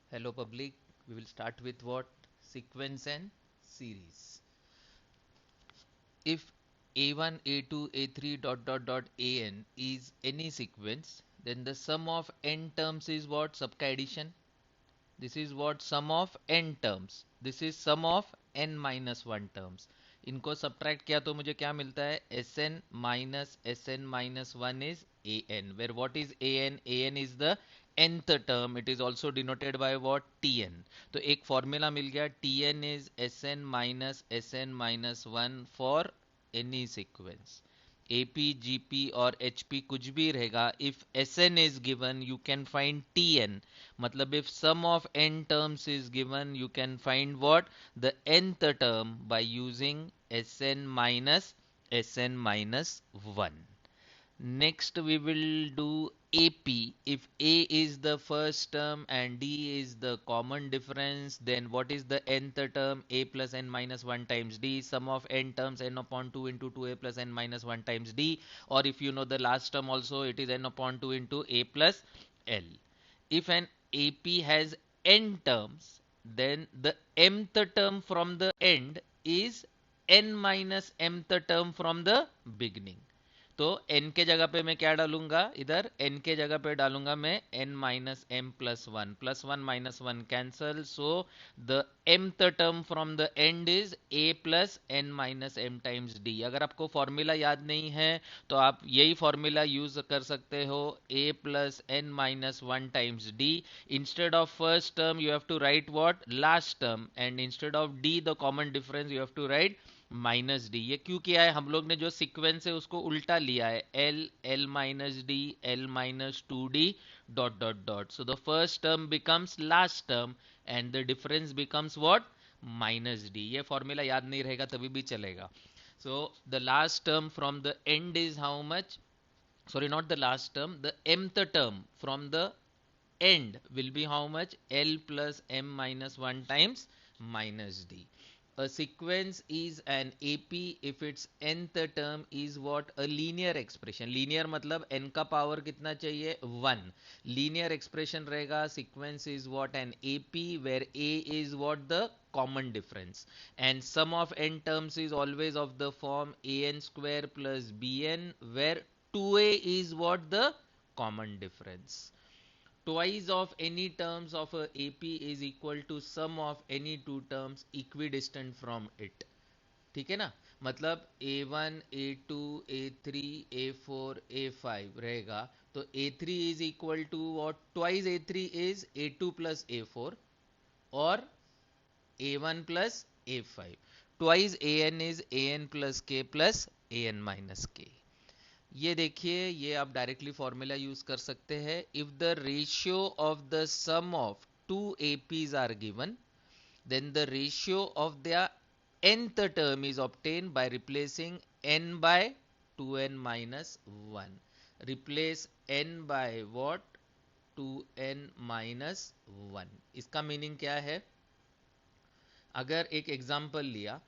Hello public, we will start with what? Sequence and series. If a1, a2, a3 an is any sequence, then the sum of n terms is what? सबका addition. This is what? Sum of n terms. This is sum of n minus 1 terms. इनको subtract किया तो मुझे क्या मिलता है? Sn minus 1 is an, where what is an? An is the nth term. It is also denoted by what? Tn. तो एक formula मिल गया. Tn is Sn minus 1 for any sequence. AP, GP और HP कुछ भी रहेगा. If Sn is given, you can find Tn. मतलब if sum of n terms is given, you can find what? The nth term by using Sn minus 1. Next we will do AP. If A is the first term and D is the common difference, then what is the nth term? A plus n minus 1 times D. Sum of n terms n upon 2 into 2A plus n minus 1 times D. Or if you know the last term also, it is n upon 2 into A plus L. If an AP has n terms, then the mth term from the end is n minus mth term from the beginning. तो n के जगह पे मैं क्या डालूंगा? इधर n के जगह पे डालूंगा मैं n minus m plus one minus one cancel. So the mth term from the end is a plus n minus m times d. अगर आपको फॉर्मूला याद नहीं है तो आप यही फॉर्मूला यूज कर सकते हो. a plus n minus one times d. Instead of first term you have to write what? Last term. And instead of d the common difference you have to write minus d. ये क्यों किया है? हम लोग ने जो sequence है उसको उल्टा लिया है. L, L minus D, L minus two D, dot dot dot. So the first term becomes last term and the difference becomes what? Minus d. ये फॉर्मूला याद नहीं रहेगा तभी भी चलेगा. So the last term from the end is how much? Sorry, not the last term, the mth term from the end will be how much? L plus m minus 1 times minus d. A sequence is an AP if its nth term is what? A linear expression. Linear मतलब n का power कितना चाहिए? 1. Linear expression रहेगा. Sequence is what? An AP where A is what? The common difference. And sum of n terms is always of the form an square plus bn, where 2a is what? The common difference. Twice of any terms of a AP is equal to sum of any two terms equidistant from it. ठीक है ना? मतलब a1, a2, a3, a4, a5 रहेगा. तो a3 is equal to what? Twice a3 is a2 plus a4 or a1 plus a5. Twice an is an plus k plus an minus k. ये देखिए, ये आप डायरेक्टली फॉर्मूला यूज कर सकते हैं. If the ratio of the sum of two APs आर गिवन, then the ratio of their nth term is obtained by replacing n by 2n minus 1. Replace n by what? 2n minus 1. इसका meaning क्या है? अगर एक example लिया,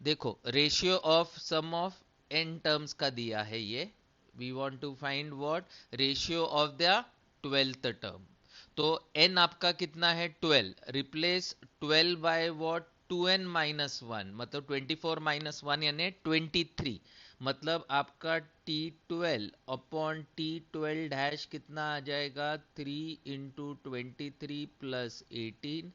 देखो ratio of sum of n terms का दिया है ये. We want to find what? Ratio of the 12th term. तो n आपका कितना है? 12. Replace 12 by what? 2n minus 1. मतलब 24 माइनस 1 यानी 23. मतलब आपका t12 अपॉन t12 डैश कितना आ जाएगा? 3 into 23 plus 18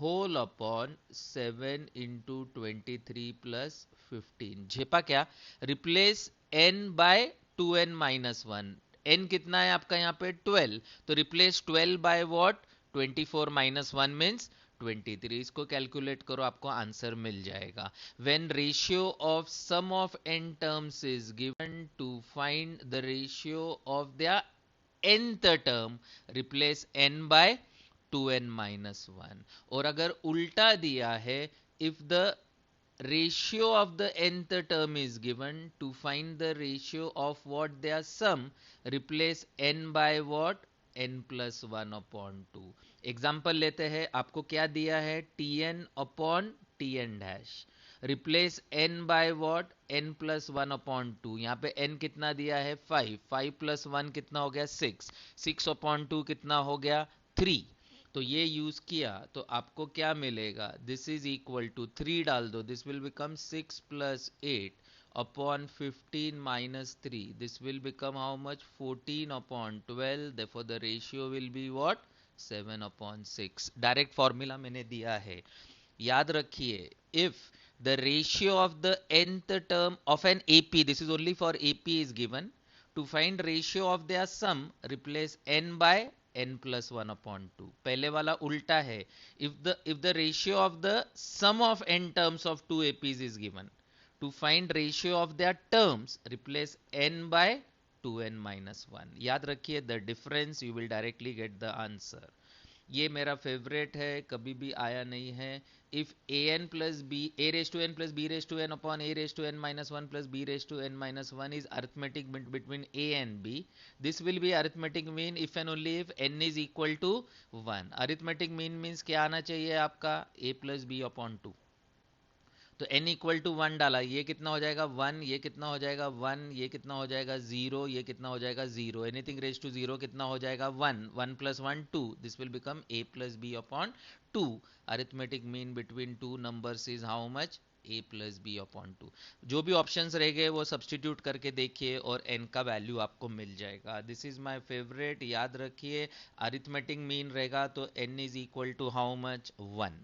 whole upon 7 into 23 plus 15. झेपा क्या? Replace n by 2n minus 1. n कितना है आपका यहाँ पे? 12. तो replace 12 by what? 24 minus 1 means 23. इसको कैलकुलेट करो, आपको आंसर मिल जाएगा. When ratio of sum of n terms is given, to find the ratio of the nth term replace n by 2n minus 1. और अगर उल्टा दिया है, if the ratio of the nth term is given, to find the ratio of what their sum, replace n by what? n plus 1 upon 2. Example लेते हैं. आपको क्या दिया है? tn upon tn dash. Replace n by what? n plus 1 upon 2. यहाँ पे n कितना दिया है? 5. 5 प्लस 1 कितना हो गया? 6. 6 अपॉन 2 कितना हो गया? 3. तो ये यूज किया तो आपको क्या मिलेगा, दिस इज इक्वल टू 3 डाल दो, this will become 6 plus 8 upon 15 minus 3, this will become how much, 14 upon 12, therefore the ratio will be what, 7 upon 6. Direct formula मैंने दिया है, याद रखिए, if the ratio of the nth term of an AP, this is only for AP is given, to find ratio of their sum replace n by n plus 1 upon 2. पहले वाला उल्टा है, if the ratio of the sum of n terms of two APs is given, to find ratio of their terms replace n by 2n minus 1. याद रखिए, the difference you will directly get the answer. ये मेरा favourite है, कभी भी आया नहीं है. If a n plus B, a raise to n plus b raise to n upon a raise to n minus one plus b raise to n minus one is arithmetic between a and b, this will be arithmetic mean if and only if n is equal to 1. Arithmetic mean means क्या आना चाहिए आपका, ए plus b upon 2. तो n equal to 1 डाला, ये कितना हो जाएगा 1, ये कितना हो जाएगा 1, ये कितना हो जाएगा 0, ये कितना हो जाएगा 0, एनीथिंग रेज टू 0 कितना हो जाएगा 1, 1 plus 1 2, this will become a plus b upon 2. Arithmetic mean between two numbers is how much, a plus b upon 2. जो भी ऑप्शंस रह गए वो सब्सटीट्यूट करके देखिए और n का वैल्यू आपको मिल जाएगा. दिस इज माय फेवरेट, याद रखिए, अरिथमेटिक मीन रहेगा तो n is equal to how much 1.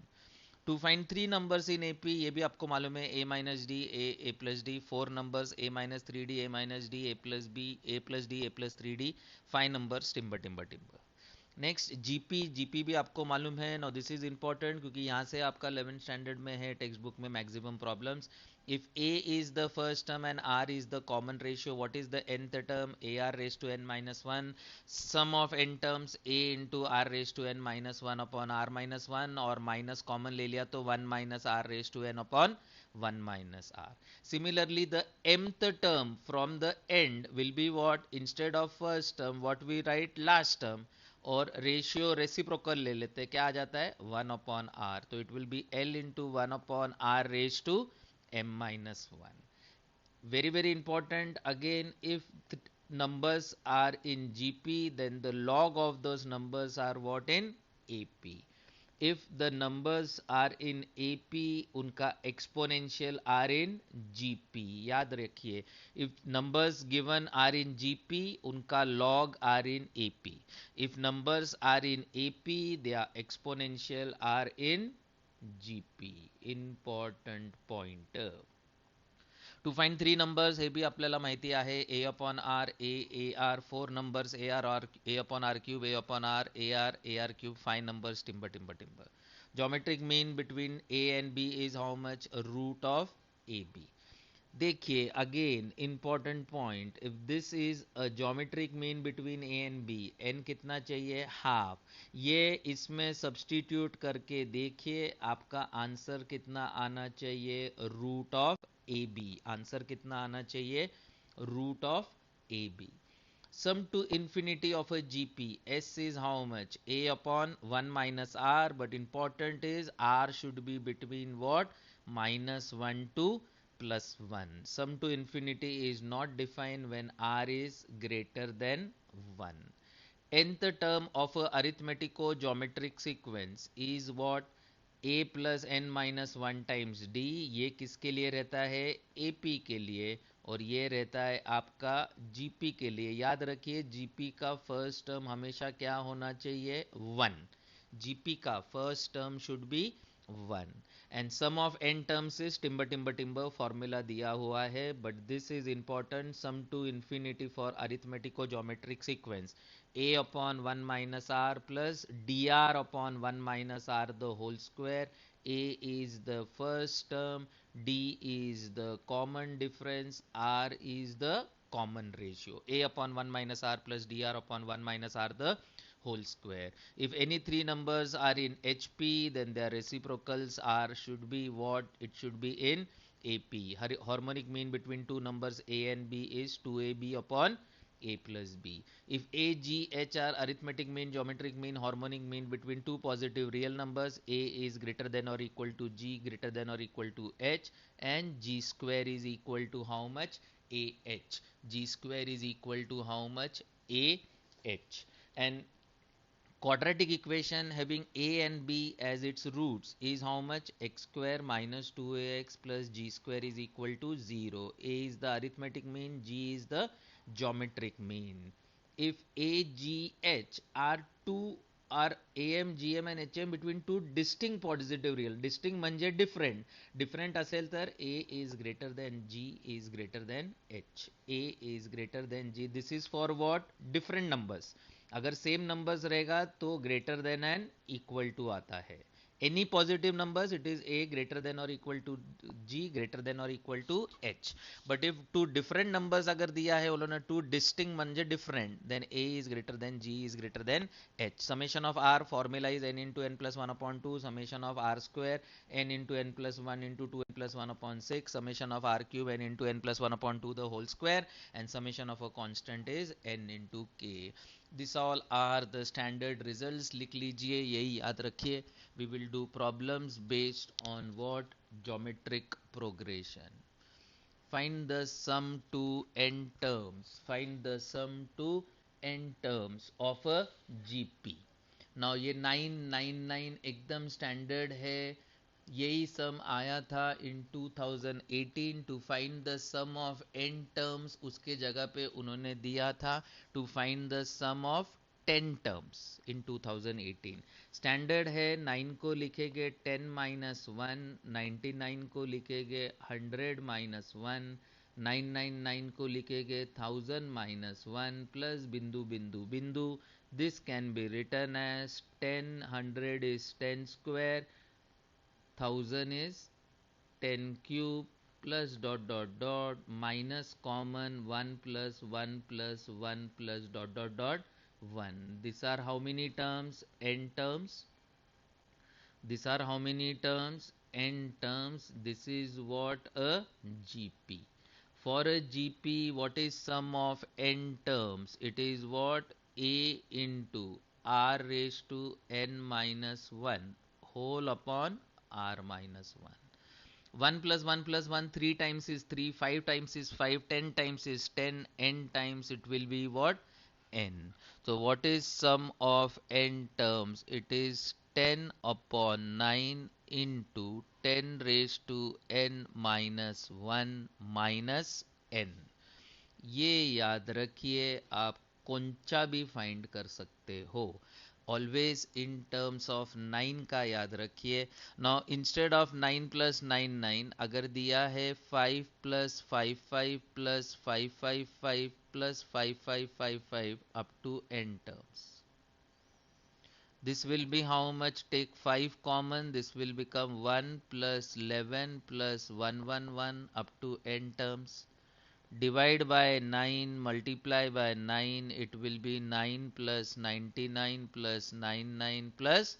To find three numbers in AP, ये भी आपको मालूम है, A minus D, A plus D. Four numbers, A minus three D, A minus D, A plus B, A plus D, A plus three D. Five numbers, timber timber टिम्बर. Next GP, GP भी आपको मालूम है. Now this is important क्योंकि यहाँ से आपका 11th standard में है टेक्स्ट बुक में maximum problems. If a is the first term and r is the common ratio, what is the nth term, ar raised to n minus 1, sum of n terms a into r raised to n minus 1 upon r minus 1, और minus common ले लिया तो 1 minus r raised to n upon 1 minus r. Similarly, the mth term from the end will be what, instead of first term what we write last term, और ratio reciprocal ले लेते हैं, क्या आ जाता है 1 अपॉन आर, तो it will be l into 1 upon r raise to m minus 1. Very very important, again, if the numbers are in gp then the log of those numbers are what, in ap. If the numbers are in AP, उनका exponential are in GP. याद रखिए, if numbers given are in GP, उनका log are in AP. If numbers are in AP, their exponential are in GP. Important point. To find three numbers, हे भी आपल्याला माहिती आहे, a upon r, a r. Four numbers, a r r, a upon r cube, a upon r, a r cube. Five numbers, timber timber timber. Geometric mean between a and b is how much, root of a b. देखिए again important point, if this is a geometric mean between a and b, n कितना चाहिए, half. ये इसमें substitute करके देखिए आपका answer कितना आना चाहिए, root of a b. Answer कितना आना चाहिए, root of a b. Sum to infinity of a GP, S is how much, A upon 1 minus R, but important is R should be between what, minus 1 to plus 1. Sum to infinity is not defined when R is greater than 1. Nth term of a arithmetico-geometric sequence is what, a plus n minus one times d. ये किसके लिए रहता है, A P के लिए, और ये रहता है आपका जीपी के लिए. याद रखिए, जीपी का फर्स्ट टर्म हमेशा क्या होना चाहिए, 1. जीपी का first term should be 1. And sum of n terms is timber timber timber, formula दिया हुआ है, but this is important. Sum to infinity for arithmetico geometric sequence, a upon 1 minus r plus dr upon 1 minus r the whole square. A is the first term, d is the common difference, r is the common ratio. A upon 1 minus r plus dr upon 1 minus r the whole square. If any three numbers are in HP, then their reciprocals are should be what, it should be in AP. Harmonic mean between two numbers a and b is 2ab upon a plus b. If a, g, h are arithmetic mean, geometric mean, harmonic mean between two positive real numbers, a is greater than or equal to g, greater than or equal to h, and g square is equal to how much, ah. G square is equal to how much, ah. And Quadratic equation having a and b as its roots is how much? X square minus 2ax plus g square is equal to 0. A is the arithmetic mean, g is the geometric mean. If a, g, h are two are am, gm and hm between two distinct positive real, distinct म्हणजे different असेल तर a is greater than g is greater than h, a is greater than g. This is for what? Different numbers. अगर same numbers रहेगा तो greater than and equal to आता है. Any positive numbers it is a greater than or equal to g greater than or equal to h. But if two different numbers अगर दिया है उन्होंने to distinct म्हणजे different, then a is greater than g is greater than h. Summation of r formula is n into n plus one upon two, summation of are square n into n plus one into two n plus one upon six, summation of r cube n into n plus one upon two the whole square, and summation of a constant is n into k. This all are the standard results. लिख लीजिए, यही याद रखिए. We will do problems based on what? Geometric progression. Find the sum to n terms. Find the sum to n terms of a GP. Now ये 999 एकदम standard है. यही sum आया था in 2018. To find the sum of n terms उसके जगह पे उन्होंने दिया था to find the sum of 10 terms in 2018. Standard है 9 को लिखेंगे 10 माइनस 1, 99 को लिखेंगे 100 माइनस 1, 999 को लिखेंगे 1000 माइनस 1 प्लस बिंदु बिंदु बिंदु. This can be written as 10, 100 is 10 square, 1000 is 10 cube plus dot dot dot minus common 1 plus 1 plus 1 plus dot dot dot 1. These are how many terms? N terms. These are how many terms? N terms. This is what? A GP. For a GP, what is sum of n terms? It is what? A into r raised to n minus 1 whole upon r minus 1. 1 plus 1 plus 1 3 times is 3, 5 times is 5, 10 times is 10, n times it will be what? N. So what is sum of n terms? It is 10 upon 9 into 10 raised to n minus 1 minus n. ये याद रखिए, आप कौनचा भी find कर सकते हो. Always in terms of 9 का याद रखिए. नाउ इंस्टेड ऑफ 9 प्लस 9 अगर दिया है 5 plus 55 plus 555 plus 5555 up to n terms. This will be how much? Take 5 common. This will become 1 plus 11 plus 111 up to n terms. Divide by 9, multiply by 9, it will be 9 plus 99 plus 99 plus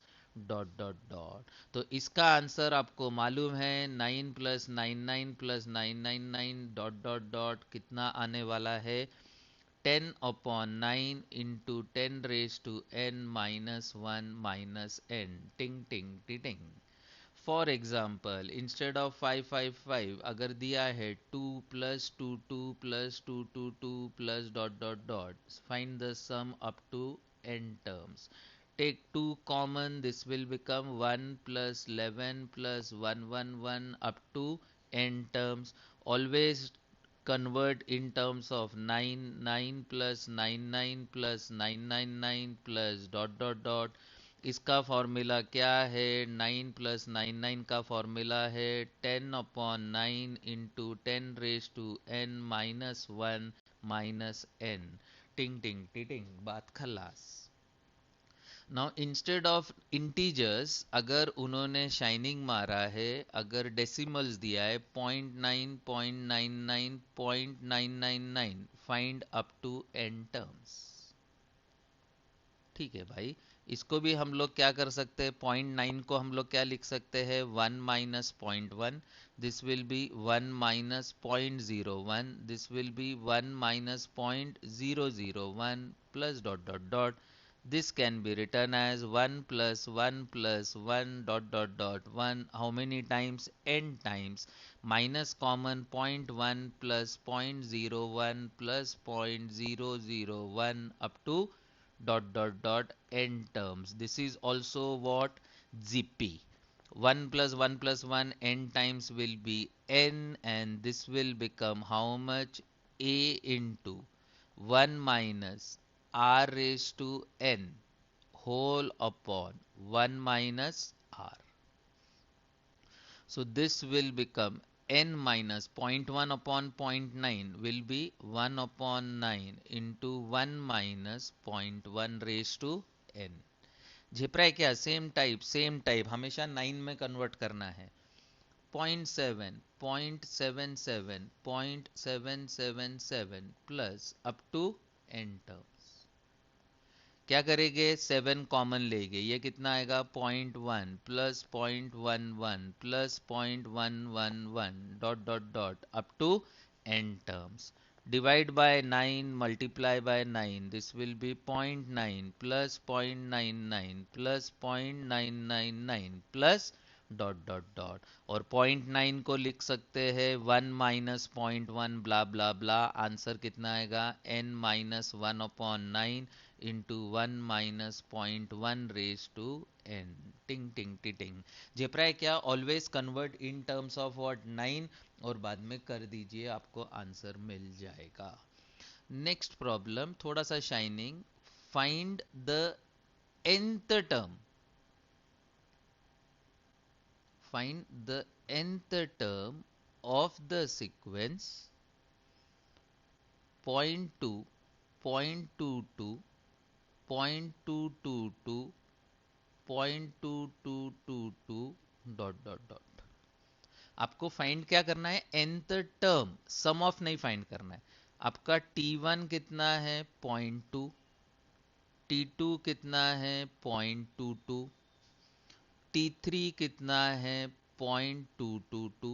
dot dot dot. तो इसका answer आपको मालूम है 9 plus 99 plus 999 dot dot dot कितना आने वाला है? 10 upon 9 into 10 raised to n minus 1 minus n. Ting ting ting ting. For example, instead of 555 अगर दिया है 2 plus 2 2 plus 2 2 2 plus dot dot dot, find the sum up to n terms. Take 2 common, this will become 1 plus 11 plus 111 up to n terms. Always convert in terms of 9, 9 plus 99 plus 999 plus dot dot dot. इसका formula क्या है? 9 plus 99 का formula है 10 upon 9 into 10 raise to n minus 1 minus n. टिंग टिंग टिंग, बात खलास. नाउ इंस्टेड ऑफ इंटीजर्स अगर उन्होंने शाइनिंग मारा है, अगर डेसिमल्स दिया है 0.9 0.99 0.999, find up to n terms. ठीक है भाई, इसको भी हम लोग क्या कर सकते हैं? 0.9 को हम लोग क्या लिख सकते हैं? 1 minus 0.1. This will B 1 minus 0.01. This will B 1 minus 0.001 plus dot dot dot. This can be written as 1 plus 1 plus 1 dot dot dot 1. How many times? N times. Minus common 0.1 plus 0.01 plus 0.001 up to dot dot dot n terms. This is also what? GP. 1 plus 1 plus 1 n times will be n, and this will become how much? A into 1 minus r raised to n whole upon 1 minus r. So this will become n minus zero point 0.1 upon zero point 0.9 will be 1 upon 9 into 1 minus 0.1 raised to n. झेप रहा है क्या? Same type हमेशा 9 में convert करना है. 0.7 0.77 0.777 plus up to n terms. क्या करेंगे? 7 कॉमन लेंगे. ये कितना आएगा? 0.1 plus 0.11 plus 0.111 dot dot dot up to n terms. Divide by 9, multiply by 9. This will be 0.9 plus 0.99 plus 0.999 plus dot dot dot. और 0.9 को लिख सकते हैं 1 माइनस 0.1 ब्ला ब्ला ब्ला. आंसर कितना आएगा? n minus 1 upon 9 into 1 minus 0.1 raise to n. टिंग टिंग टिटिंग. झेप रहा है क्या? Always convert in terms of what? 9 और बाद में कर दीजिए, आपको आंसर मिल जाएगा. नेक्स्ट प्रॉब्लम थोड़ा सा shining. Find the nth term. Find the nth term of the sequence 0.2, 0.22, 0.222, 0.2222 dot dot dot. आपको फाइंड क्या करना है? nth term. सम ऑफ नहीं फाइंड करना है. आपका t1 कितना है? 0.2. t2 कितना है? 0.22. t3 कितना है? 0.222.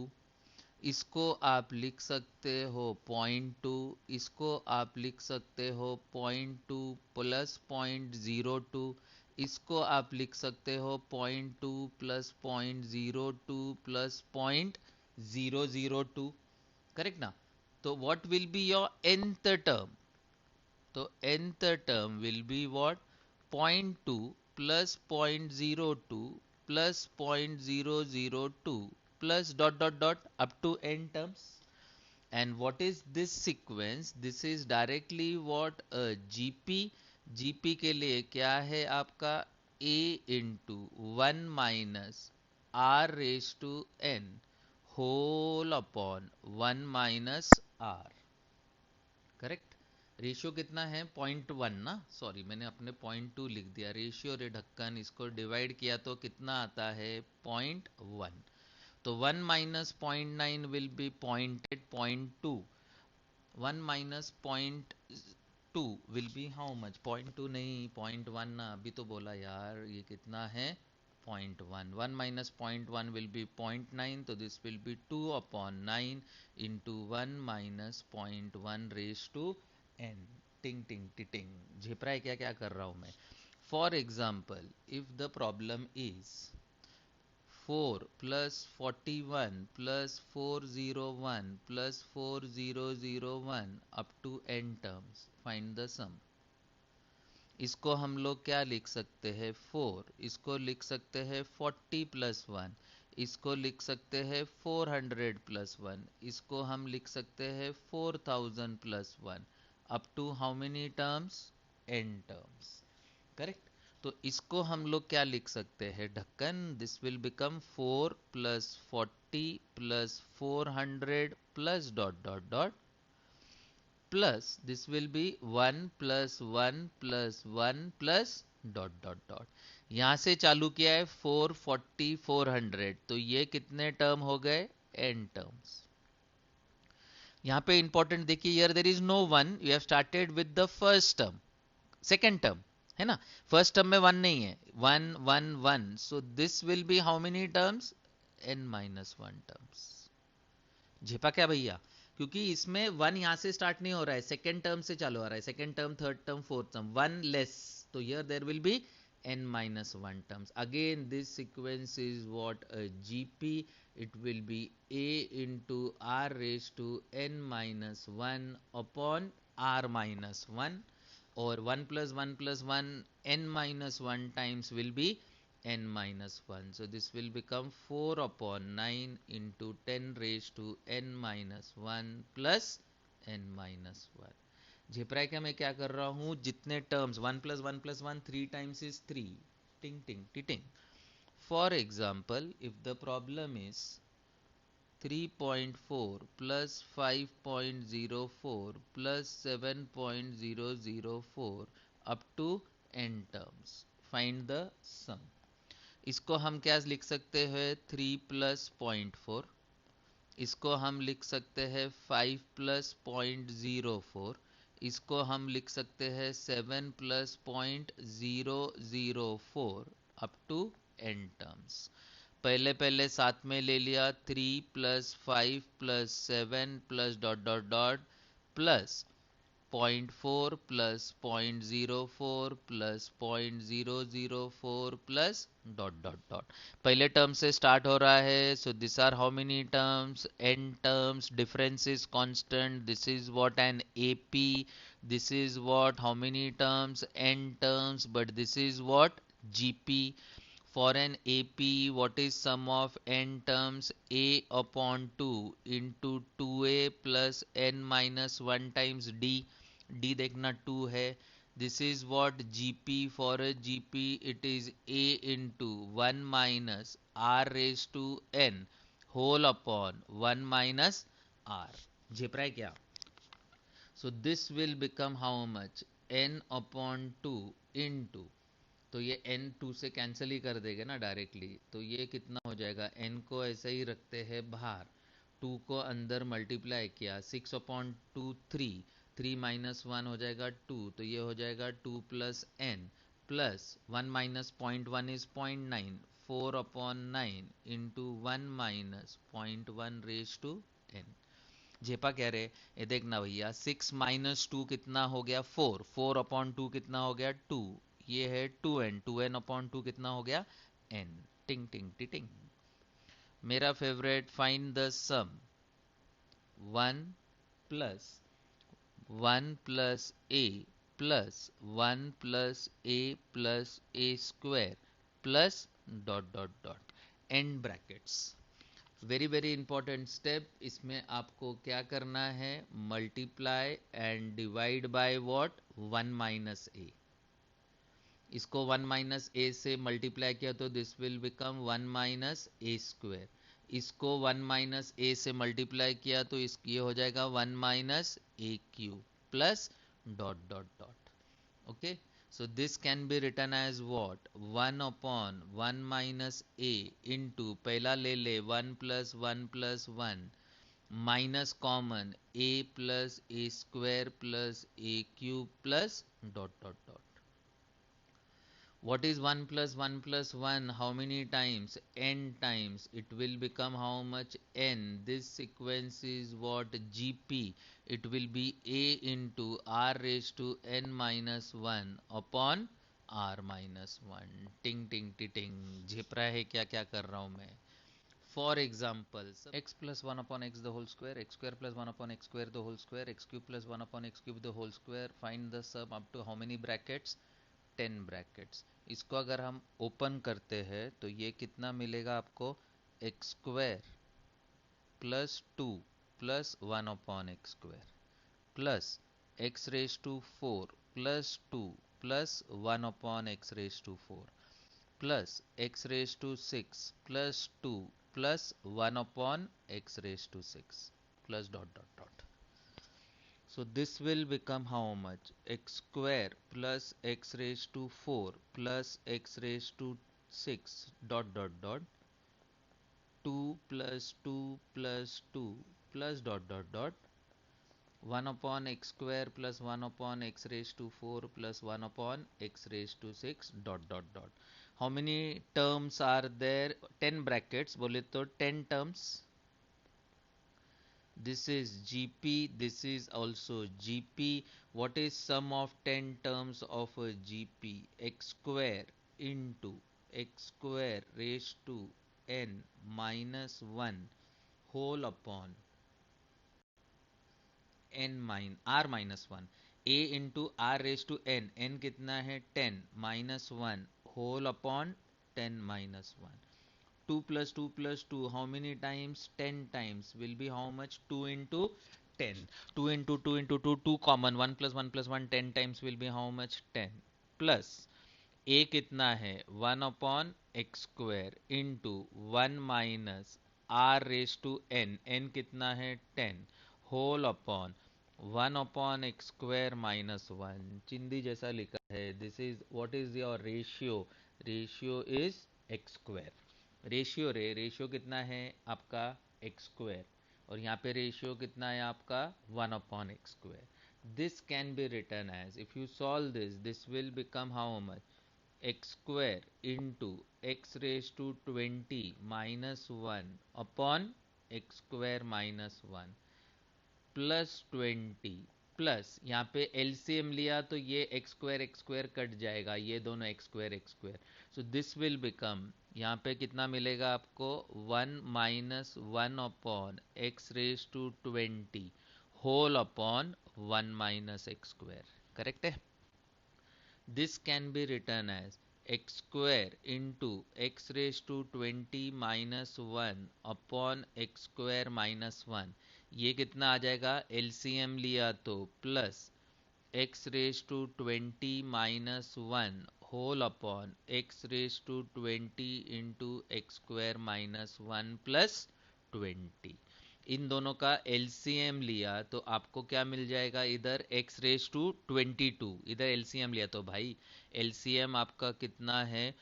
इसको आप लिख सकते हो 0.2. इसको आप लिख सकते हो 0.2 प्लस 0.02. इसको आप लिख सकते हो 0.2 प्लस 0.02 प्लस 0.002. करेक्ट ना? तो what will be your nth term? तो nth term will be what? 0.2 plus 0.02 plus 0.002 plus dot dot dot up to n terms. And what is this sequence? This is directly what? GP. GP के लिए क्या है आपका? A into 1 minus r raised to n whole upon 1 minus r. Correct. Ratio कितना है? 0.1 ना. Sorry, मैंने अपने 0.2 लिख दिया. रेशियो रे ढक्कन. इसको डिवाइड किया तो कितना आता है? 0.1. तो 1 minus 0.9 will be 0.2. 1 minus 0.2 will be how much? 0.2 नहीं, 0.1 ना. अभी तो बोला यार. ये कितना है? 0.1. 1 minus 0.1 will be 0.9. So this will be 2 upon 9 into 1 minus 0.1 raised to n. टिंग टिंग टिटिंग. झेप रहा है क्या? क्या कर रहा हूं मैं? For example, if the problem is 4 plus 41 plus 401 plus 4001 up to n terms. Find the sum. इसको हम लोग क्या लिख सकते हैं? 4. इसको लिख सकते हैं 40 प्लस 1. इसको लिख सकते हैं 400 प्लस 1. इसको हम लिख सकते हैं 4000 plus 1. Up to how many terms? n terms. Correct. तो इसको हम लोग क्या लिख सकते हैं? ढक्कन. This will become 4 plus 40 plus 400 plus dot dot dot plus this will be 1 plus 1 plus 1 plus dot dot dot. यहां से चालू किया है 440 400. तो ये कितने टर्म हो गए? n terms. यहां पे इंपॉर्टेंट देखिए, here there is no one. You have started with the first term. Second term है ना. फर्स्ट टर्म में वन नहीं है. 1 1 1. So this will be how many terms? n minus 1 terms. झेपा क्या भैया? क्योंकि इसमें वन यहां से स्टार्ट नहीं हो रहा है, सेकेंड टर्म से चालू हो रहा है. Second term, third term, fourth term, one less. तो here there will be n minus 1 terms. Again this sequence is what? A GP. It will be a into r raised to n minus 1 upon r minus 1. or 1 plus 1 plus 1 n minus 1 times will be n minus 1. So this will become 4 upon 9 into 10 raised to n minus 1 plus n minus 1. झेप रहा है क्या मैं क्या कर रहा हूँ? जितने terms 1 plus 1 3 times is 3. Ting ting ting ting. For example, if the problem is 3.4 plus 5.04 plus 7.004 up to n terms. Find the sum. इसको हम क्या लिख सकते हैं? 3 plus 0.4. इसको हम लिख सकते हैं 5 plus 0.04. इसको हम लिख सकते हैं 7 plus 0.004 up to n terms. पहले पहले साथ में ले लिया 3 plus 5 plus 7 plus dot dot dot plus 0.4 plus 0.04 plus 0.004 plus dot dot dot. पहले टर्म से स्टार्ट हो रहा है. So this are how many terms? n terms. Difference is constant. This is what an AP. This is what how many terms? n terms. But this is what GP. For an AP, what is sum of n terms? A upon 2 into 2a plus n minus 1 times d. d देखना 2 है. This is what GP. For a GP, it is a into 1 minus r raised to n whole upon 1 minus r. झेप रहा है क्या? So this will become how much? n upon 2 into, तो ये n 2 से cancel ही कर देगा ना डायरेक्टली. तो ये कितना हो जाएगा? n को ऐसे ही रखते हैं बाहर, 2 को अंदर मल्टीप्लाई किया, 6 अपॉन 2 3, 3 माइनस 1 हो जाएगा 2. तो ये हो जाएगा 2 plus n plus 1 minus 0.1 is 0.9, 4 upon 9 into 1 minus 0.1 raise to n. जेपा कह रहे ये देखना भैया, 6 माइनस 2 कितना हो गया? 4. 4 अपॉन 2 कितना हो गया? 2. ये है 2n. 2n अपॉन 2 कितना हो गया? n. टिंग टिंग टिंग. मेरा favourite, find the sum. 1 plus 1 plus a plus 1 plus a plus a square plus dot dot dot and brackets. Very very important step. इसमें आपको क्या करना है? Multiply and divide by what? 1 minus a. इसको 1 माइनस ए से multiply किया तो this will become 1 minus a square. इसको 1 माइनस ए से मल्टीप्लाई किया तो ये हो जाएगा 1 minus A cube plus dot dot dot. Okay. So this can be written as what? 1 upon 1 minus a into, पहला ले ले 1 plus 1 plus 1 minus common a plus a square plus a cube plus dot dot dot. What is 1 plus 1 plus 1? How many times? N times. It will become how much? N. This sequence is what? GP. It will be A into R raised to N minus 1 upon R minus 1. Ting ting ting ting. झेप रहा है क्या क्या कर रहा हूँ मैं? For example, x plus 1 upon x the whole square, x square plus 1 upon x square the whole square, x cube plus 1 upon x cube the whole square. Find the sum up to how many brackets? 10 brackets. इसको अगर हम open करते हैं तो ये कितना मिलेगा आपको? X square plus 2 plus 1 upon x square plus x raise to 4 plus 2 plus 1 upon x raise to 4 plus x raise to 6 plus 2 plus 1 upon x raise to 6 plus dot dot dot. So this will become how much? X square plus x raised to 4 plus x raised to 6 dot dot dot 2 plus 2 plus 2 plus dot dot dot 1 upon x square plus 1 upon x raised to 4 plus 1 upon x raised to 6 dot dot dot. How many terms are there? 10 brackets. बोले तो 10 terms. This is GP, this is also GP. What is sum of 10 terms of a GP? X square into x square raised to n minus 1 whole upon r minus 1. a into r raise to n, n कितना है 10 minus one whole upon 10 minus one. 2 plus 2 how many times? 10 times will be how much? 2 into 10. 2 into 2 into 2, 2 common. 1 plus 1 plus 1, 10 times will be how much? 10 plus a कितना है 1 upon x square into 1 minus r raised to n, n कितना है 10 whole upon 1 upon x square minus 1. चिंदी जैसा लिखा है. This is what is your ratio? Ratio is x square. Ratio कितना है आपका एक्स स्क्वायर, और यहाँ पे रेशियो कितना है आपका 1/x². This can be written as, if you solve this will become how much? X square into x raise to 20 minus 1/x² - 1 plus 20 प्लस यहाँ पे एलसीएम लिया तो ये एक्स स्क्वायर कट जाएगा, ये दोनों x square. So this will become, यहाँ पे कितना मिलेगा आपको 1 - 1/x² whole upon 1 - x². Correct है. This can be written as x square into x raised to 20 minus 1 upon x square minus 1. ये कितना आ जाएगा? LCM लिया तो plus x raised to 20 minus 1 whole upon x raised to 20 into x square minus 1 plus 20. इन दोनों का LCM लिया तो आपको क्या मिल जाएगा? इधर x रेस टू 22, इधर एलसीएम लिया तो भाई एलसीएम आपका कितना है?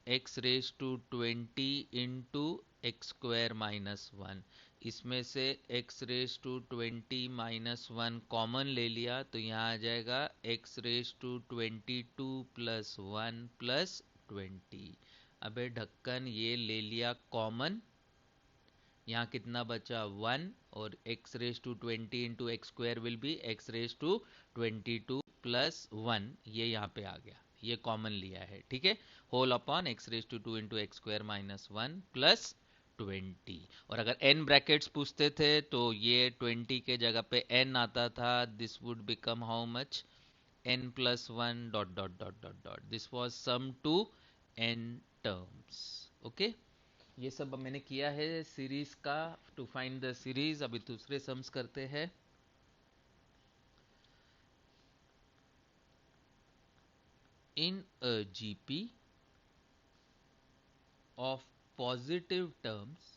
x raise to 20 into x² - 1. इसमें से x raise to 20 minus 1 common ले लिया तो यहाँ आ जाएगा x raise to 22 plus 1 plus 20. अबे ढक्कन ये ले लिया कॉमन, यहाँ कितना बचा 1, और x raise to 20 into x square will be x raise to 22 plus 1, ये यहाँ पे आ गया, ये कॉमन लिया है. ठीक है. Whole upon x raise to 2 into x² - 1 plus 20. और अगर n ब्रैकेट्स पूछते थे तो ये 20 के जगह पे n आता था. This would become how much? n plus 1 dot dot dot dot dot. This was sum to n terms. Okay. ये सब मैंने किया है सीरीज का. टू फाइंड द सीरीज अभी दूसरे सम्स करते हैं. In a GP of positive terms,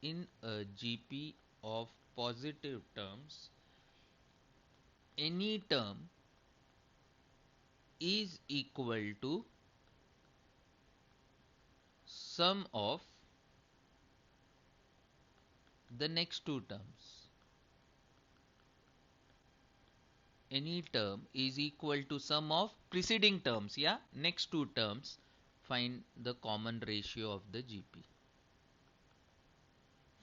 in a GP of positive terms, any term is equal to sum of the next two terms. Any term is equal to sum of preceding terms, yeah, next two terms. Find the common ratio of the GP.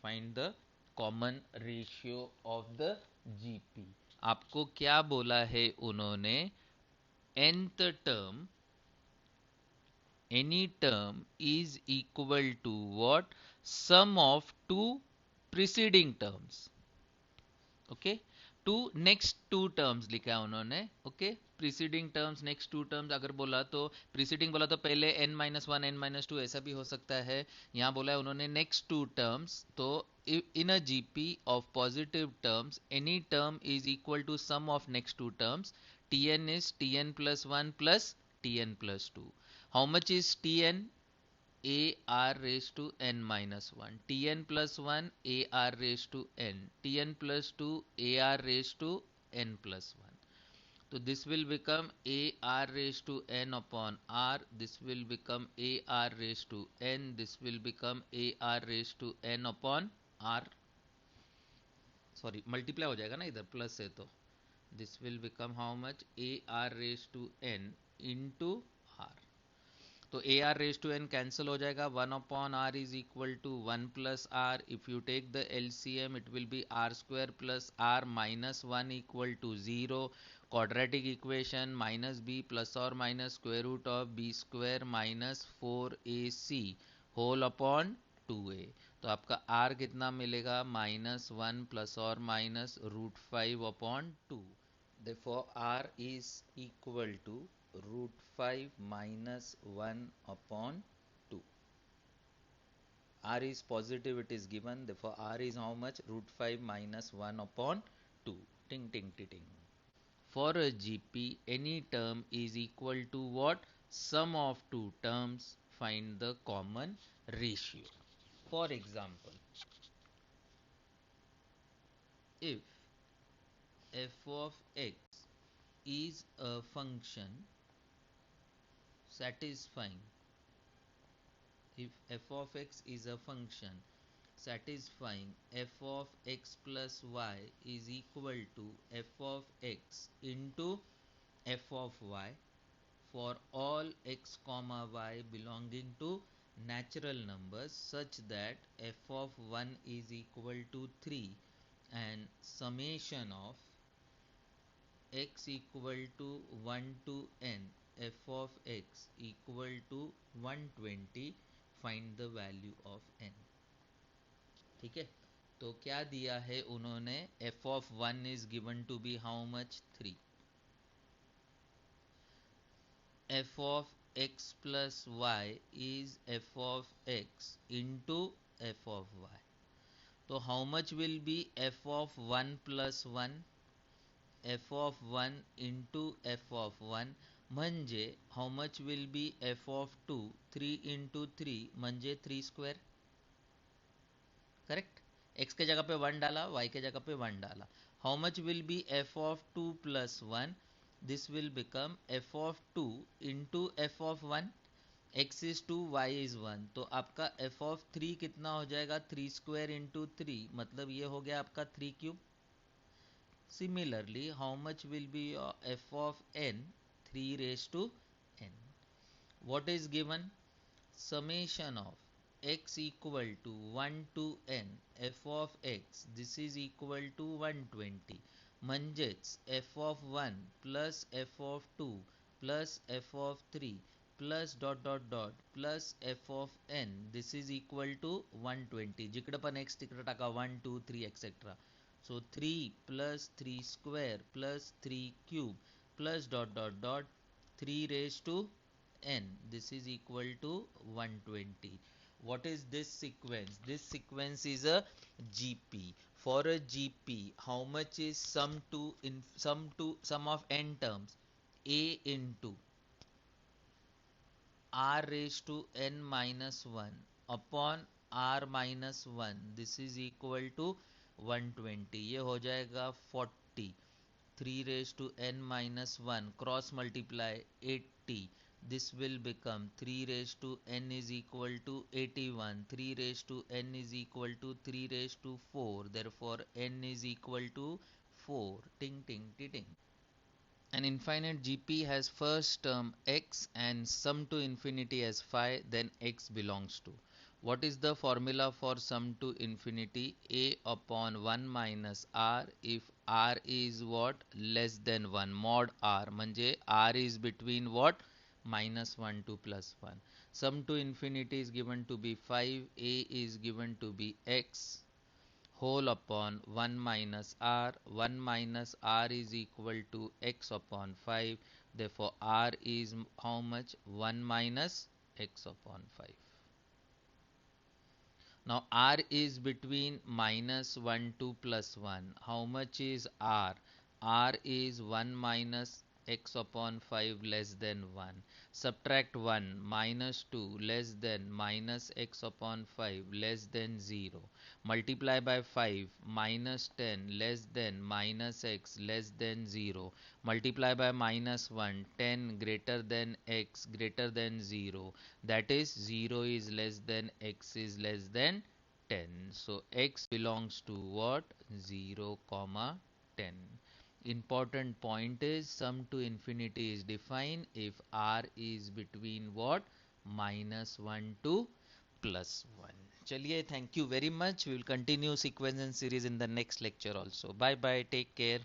Find the common ratio of the GP. आपको क्या बोला है उन्होंने? nth term, any term is equal to what? Sum of two preceding terms. Okay. To next two terms लिखा है उन्होंने. Okay. Preceding terms, next two terms अगर बोला तो प्रीसीडिंग बोला तो पहले n-1 n-2 ऐसा भी हो सकता है. यहाँ बोला है उन्होंने नेक्स्ट टू टर्म्स. तो in a GP of positive terms any term is equal to sum of next two terms. tn is tn plus 1 plus tn plus 2. How much is tn? ar raised to n minus 1. tn plus 1 ar raised to n. tn plus 2 ar raised to n plus 1. So this will become ar raised to n upon r. This will become ar raised to n. This will become ar raised to n upon r. Sorry, multiply हो जाएगा ना इधर plus है तो. This will become how much? ar raised to n into r. तो a r raise to n cancel हो जाएगा. 1/r is equal to 1 plus r. If you take the LCM it will be r square plus r minus 1 equal to 0. Quadratic equation minus b plus or minus square root of b square minus 4ac whole upon 2a. तो आपका r कितना मिलेगा? -1 plus or minus √5/2. Therefore, r is equal to root 5 minus 1 upon 2. R is positive, it is given. Therefore, R is how much? Root 5 minus 1 upon 2. Ting, ting, ting, ting. For a GP, any term is equal to what? Sum of two terms. Find the common ratio. For example, if f of x is a function satisfying, if f of x is a function satisfying f of x plus y is equal to f of x into f of y for all x comma y belonging to natural numbers such that f of 1 is equal to 3 and summation of x equal to 1 to n f of x equal to 120, find the value of n. ठीक है, तो क्या दिया है उन्होंने? f of 1 is given to be how much? 3. f of x plus y is f of x into f of y. So how much will be f of 1 plus 1? f of 1 into f of 1 म्हणजे how much will be f of 2? 3 into 3 म्हणजे 3 square. Correct. x के जगह पे 1 डाला, y के जगह पे 1 डाला. How much will be f of 2 plus 1? This will become f of 2 into f of 1. x is 2, y is 1. तो आपका f of 3 कितना हो जाएगा? 3 square into 3 मतलब ये हो गया आपका 3 cube. Similarly, how much will be your f of n? 3 raised to n. What is given? Summation of x equal to 1 to n f of x, this is equal to 120, म्हणजेच f of 1 plus f of 2 plus f of 3 plus dot dot dot plus f of n, this is equal to 120. जिकडे पण x तिकडे टाका 1 2 3 etc. So 3 plus 3 square plus 3 cube plus dot dot dot 3 raised to n, this is equal to 120. What is this sequence? This sequence is a GP. For a GP, how much is sum of n terms? A into r raised to n minus 1 upon r minus 1, this is equal to 120. ये हो जाएगा 40. 3 raised to n minus 1 cross multiply 80, this will become 3 raised to n is equal to 81. 3 raised to n is equal to 3 raised to 4, therefore n is equal to 4. Ting ting ting ting. An infinite GP has first term x and sum to infinity as phi, then x belongs to. What is the formula for sum to infinity? A upon 1 minus r if r is what? Less than 1. Mod r. म्हणजे r is between what? Minus 1 to plus 1. Sum to infinity is given to be 5. A is given to be x whole upon 1 minus r. 1 minus r is equal to x upon 5. Therefore, r is how much? 1 minus x upon 5. Now, r is between minus 1 to plus 1. How much is r? R is 1 minus x upon 5 less than 1. Subtract 1 minus 2 less than minus x upon 5 less than 0. Multiply by 5 minus 10 less than minus x less than 0. Multiply by minus 1, 10 greater than x greater than 0. That is 0 is less than x is less than 10. So x belongs to what? 0 comma 10. Important point is sum to infinity is defined if r is between what? Minus 1 to plus 1. Chaliye, thank you very much. We will continue sequence and series in the next lecture also. Bye bye. Take care.